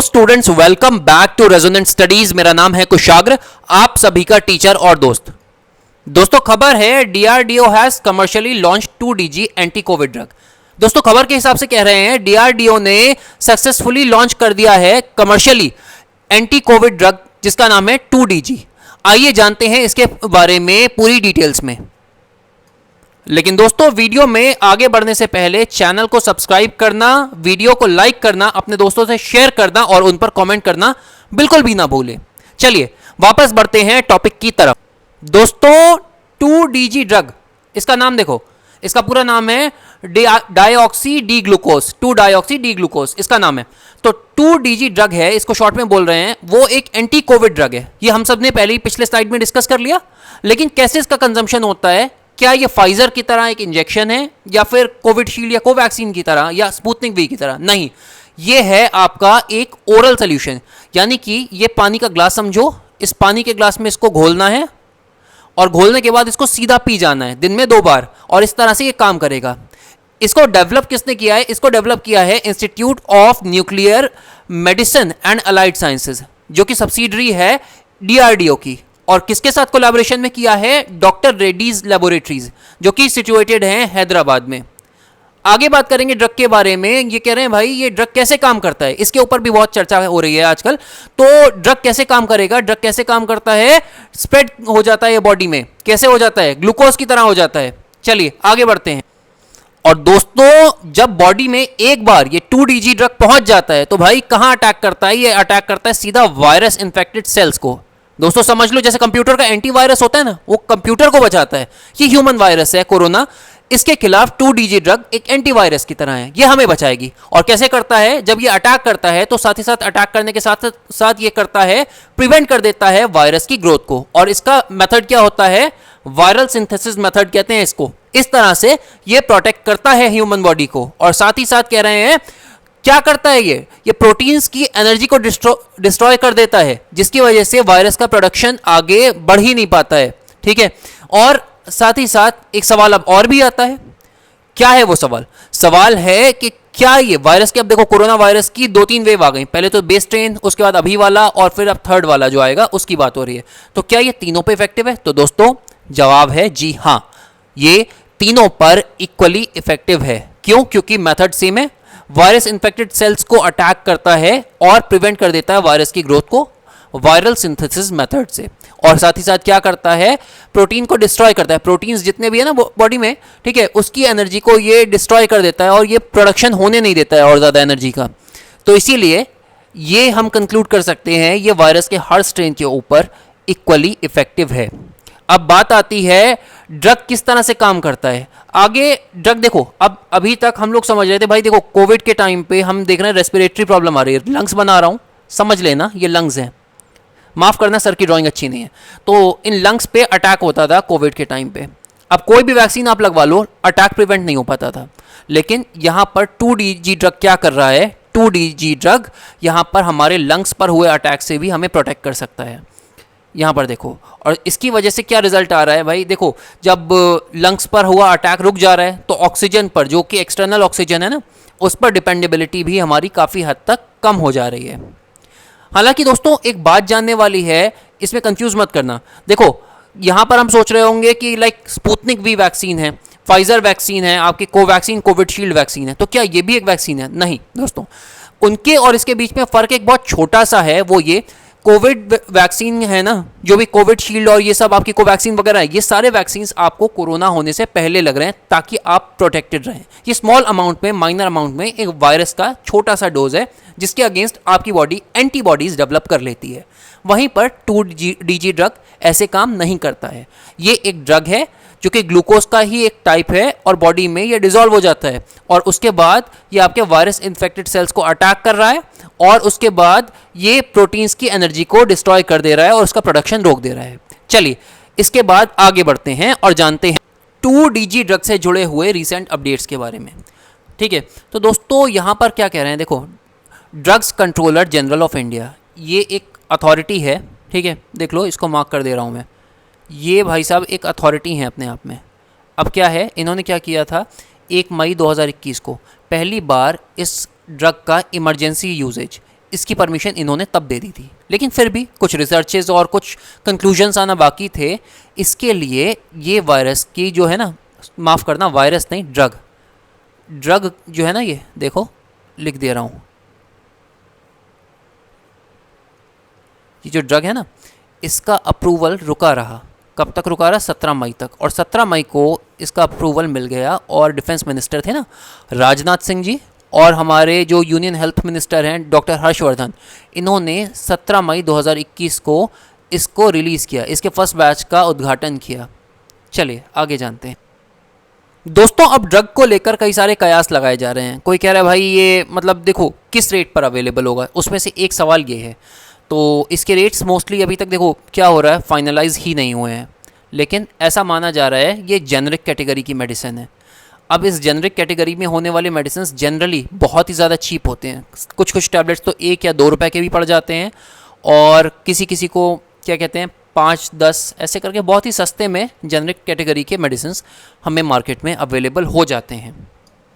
Students, welcome back to Resonant Studies. मेरा नाम है कुशाग्र, आप सभी का टीचर और दोस्त। दोस्तों, खबर है DRDO has commercially launch 2DG anti Covid drug. दोस्तों, खबर के हिसाब से कह रहे हैं डीआरडीओ ने सक्सेसफुली लॉन्च कर दिया है कमर्शियली एंटी कोविड ड्रग, जिसका नाम है 2DG। आइए जानते हैं इसके बारे में पूरी डिटेल्स में। लेकिन दोस्तों, वीडियो में आगे बढ़ने से पहले चैनल को सब्सक्राइब करना, वीडियो को लाइक करना, अपने दोस्तों से शेयर करना और उन पर कमेंट करना बिल्कुल भी ना भूलें। चलिए वापस बढ़ते हैं टॉपिक की तरफ। दोस्तों, 2DG ड्रग, इसका नाम देखो, इसका पूरा नाम है deoxy D glucose, two deoxy D glucose इसका नाम है। तो 2DG ड्रग है, इसको शॉर्ट में बोल रहे हैं। वो एक एंटी कोविड ड्रग है। ये हम सब ने पहले ही पिछले स्लाइड में डिस्कस कर लिया। लेकिन कैसे इसका कंजम्पशन होता है, क्या ये फाइजर की तरह एक इंजेक्शन है या फिर कोविडशील्ड या कोवैक्सीन की तरह या स्पुतनिक वी की तरह? नहीं, ये है आपका एक ओरल सोल्यूशन। यानी कि ये पानी का ग्लास समझो, इस पानी के ग्लास में इसको घोलना है और घोलने के बाद इसको सीधा पी जाना है दिन में 2 बार, और इस तरह से ये काम करेगा। इसको डेवलप किसने किया है? इसको डेवलप किया है institute of nuclear medicine and allied sciences, जो कि सब्सिडरी है डीआरडीओ की। और किसके साथ कोलैबोरेशन में किया है? डॉक्टर रेड्डीज लैबोरेटरीज, जो कि सिचुएटेड हैं हैदराबाद में। आगे बात करेंगे ड्रग के बारे में। ये कह रहे हैं भाई ये ड्रग कैसे काम करता है, इसके ऊपर भी बहुत चर्चा हो रही है आजकल। तो ड्रग कैसे काम करेगा, ड्रग कैसे काम करता है? स्प्रेड हो जाता है ये बॉडी में। कैसे हो जाता है? ग्लूकोज की तरह हो जाता है। चलिए आगे बढ़ते हैं। और दोस्तों, जब बॉडी में एक बार ये 2DG ड्रग पहुंच जाता है तो भाई कहां अटैक करता है? ये अटैक करता है सीधा वायरस इन्फेक्टेड सेल्स को। दोस्तों समझ लो, जैसे कंप्यूटर का एंटीवायरस होता है ना, वो कंप्यूटर को बचाता है। ये ह्यूमन वायरस है कोरोना, इसके खिलाफ 2DG ड्रग एक एंटीवायरस की तरह है। ये हमें बचाएगी। और कैसे करता है? जब ये अटैक करता है तो साथ ही साथ अटैक करने के साथ साथ ये करता है, प्रिवेंट कर देता है वायरस की ग्रोथ को। और इसका मेथड क्या होता है? वायरल सिंथेसिस मेथड कहते हैं इसको। इस तरह से ये प्रोटेक्ट करता है ह्यूमन बॉडी को। और साथ ही साथ कह रहे हैं क्या करता है ये प्रोटीन्स की एनर्जी को डिस्ट्रॉय कर देता है, जिसकी वजह से वायरस का प्रोडक्शन आगे बढ़ ही नहीं पाता है। ठीक है। और साथ ही साथ एक सवाल अब और भी आता है। क्या है वो सवाल? सवाल है कि क्या ये वायरस के, अब देखो कोरोना वायरस की 2-3 वेव आ गई। पहले तो बेस स्ट्रेन, उसके बाद अभी वाला, और फिर अब थर्ड वाला जो आएगा उसकी बात हो रही है। तो क्या ये तीनों पे इफेक्टिव है? तो दोस्तों जवाब है जी हाँ, ये तीनों पर इक्वली इफेक्टिव है। क्यों? क्योंकि मेथड सेम है। वायरस इन्फेक्टेड सेल्स को अटैक करता है और प्रिवेंट कर देता है वायरस की ग्रोथ को वायरल सिंथेसिस मेथड से। और साथ ही साथ क्या करता है? प्रोटीन को डिस्ट्रॉय करता है। प्रोटीन्स जितने भी है ना बॉडी में, ठीक है, उसकी एनर्जी को ये डिस्ट्रॉय कर देता है और ये प्रोडक्शन होने नहीं देता है और ज़्यादा एनर्जी का। तो इसीलिए ये हम कंक्लूड कर सकते हैं ये वायरस के हर स्ट्रेन के ऊपर इक्वली इफेक्टिव है। अब बात आती है ड्रग किस तरह से काम करता है। आगे ड्रग देखो, अब अभी तक हम लोग समझ रहे थे भाई, देखो कोविड के टाइम पे हम देख रहे हैं रेस्पिरेटरी प्रॉब्लम आ रही है। लंग्स बना रहा हूं, समझ लेना ये लंग्स हैं। माफ करना, सर की ड्राइंग अच्छी नहीं है। तो इन लंग्स पे अटैक होता था कोविड के टाइम पे। अब कोई भी वैक्सीन आप लगवा लो, अटैक प्रिवेंट नहीं हो पाता था। लेकिन यहां पर 2DG ड्रग क्या कर रहा है? 2DG ड्रग यहां पर हमारे लंग्स पर हुए अटैक से भी हमें प्रोटेक्ट कर सकता है। यहाँ पर देखो, और इसकी वजह से क्या रिजल्ट आ रहा है भाई? देखो, जब लंग्स पर हुआ अटैक रुक जा रहा है तो ऑक्सीजन पर, जो कि एक्सटर्नल ऑक्सीजन है ना, उस पर डिपेंडेबिलिटी भी हमारी काफ़ी हद तक कम हो जा रही है। हालांकि दोस्तों एक बात जानने वाली है, इसमें कंफ्यूज मत करना। देखो यहाँ पर हम सोच रहे होंगे कि लाइक स्पुतनिक वी वैक्सीन है, फाइजर वैक्सीन है, आपकी कोवैक्सीन कोविडशील्ड वैक्सीन है, तो क्या ये भी एक वैक्सीन है? नहीं दोस्तों, उनके और इसके बीच में फ़र्क एक बहुत छोटा सा है। वो ये कोविड वैक्सीन है ना, जो भी कोविडशील्ड और ये सब आपकी कोवैक्सीन वगैरह है, ये सारे वैक्सीन आपको कोरोना होने से पहले लग रहे हैं ताकि आप प्रोटेक्टेड रहें। ये स्मॉल अमाउंट में, माइनर अमाउंट में एक वायरस का छोटा सा डोज है, जिसके अगेंस्ट आपकी बॉडी एंटीबॉडीज डेवलप कर लेती है। वहीं पर 2DG ड्रग ऐसे काम नहीं करता है। ये एक ड्रग है जो कि ग्लूकोज का ही एक टाइप है और बॉडी में ये डिसॉल्व हो जाता है, और उसके बाद ये आपके वायरस इन्फेक्टेड सेल्स को अटैक कर रहा है, और उसके बाद ये प्रोटीन्स की एनर्जी को डिस्ट्रॉय कर दे रहा है और उसका प्रोडक्शन रोक दे रहा है। चलिए इसके बाद आगे बढ़ते हैं और जानते हैं 2DG ड्रग से जुड़े हुए रिसेंट अपडेट्स के बारे में। ठीक है, तो दोस्तों यहाँ पर क्या कह रहे हैं? देखो, drugs controller general of India, ये एक अथॉरिटी है। ठीक है, देख लो, इसको मार्क कर दे रहा हूँ मैं। ये भाई साहब एक अथॉरिटी है अपने आप में। अब क्या है, इन्होंने क्या किया था, 1 मई 2021 को पहली बार इस ड्रग का इमरजेंसी यूजेज इसकी परमिशन इन्होंने तब दे दी थी, लेकिन फिर भी कुछ रिसर्चेज और कुछ कंक्लूजन्स आना बाकी थे। इसके लिए ये वायरस की जो है ना, माफ़ करना वायरस नहीं, ड्रग जो है ना, ये देखो लिख दे रहा हूँ, ये जो ड्रग है ना, इसका अप्रूवल रुका रहा। कब तक रुका रहा? 17 मई तक। और 17 मई को इसका अप्रूवल मिल गया और डिफेंस मिनिस्टर थे ना राजनाथ सिंह जी, और हमारे जो यूनियन हेल्थ मिनिस्टर हैं डॉक्टर हर्षवर्धन, इन्होंने 17 मई 2021 को इसको रिलीज़ किया, इसके फर्स्ट बैच का उद्घाटन किया। चलिए आगे जानते हैं दोस्तों। अब ड्रग को लेकर कई सारे कयास लगाए जा रहे हैं। कोई कह रहा है भाई ये मतलब देखो किस रेट पर अवेलेबल होगा, उसमें से एक सवाल ये है। तो इसके रेट्स मोस्टली अभी तक देखो क्या हो रहा है, फाइनलाइज ही नहीं हुए हैं, लेकिन ऐसा माना जा रहा है ये जेनरिक कैटेगरी की मेडिसिन है। अब इस जेनरिक कैटेगरी में होने वाले मेडिसिन जनरली बहुत ही ज़्यादा चीप होते हैं। कुछ कुछ टैबलेट्स तो 1 या 2 रुपए के भी पड़ जाते हैं, और किसी किसी को क्या कहते हैं 5-10 ऐसे करके बहुत ही सस्ते में जेनरिक कैटेगरी के मेडिसिन हमें मार्केट में अवेलेबल हो जाते हैं।